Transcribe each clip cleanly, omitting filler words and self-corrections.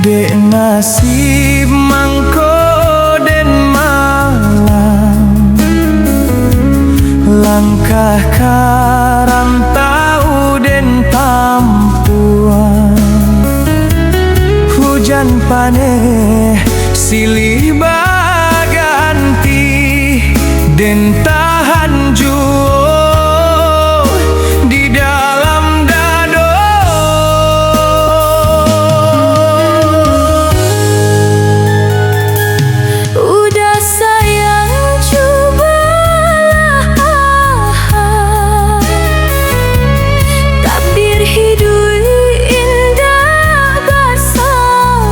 Dek nasib mangko den malam, langkah karantau den tampuan, hujan paneh silih baganti den tahan juo di dalam dado. Udah sayang cobalah, takdir hidup indah bersalah,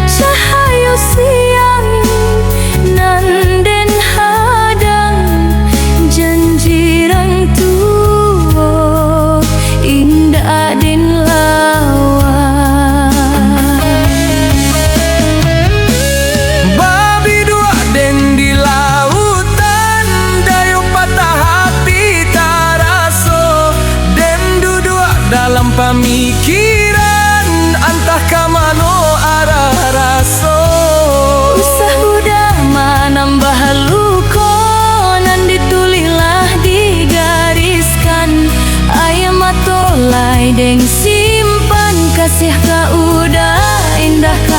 cahaya siang nan den hadang janjiran tuo indah den lawan. Babi dua den di lautan, dayu patah hati taraso, den duduk dalam pemikiran, antah kamano arah raso. Usah udah menambah luko, nan ditulilah digariskan, ayam atolai deng simpan kasih ka udah indah.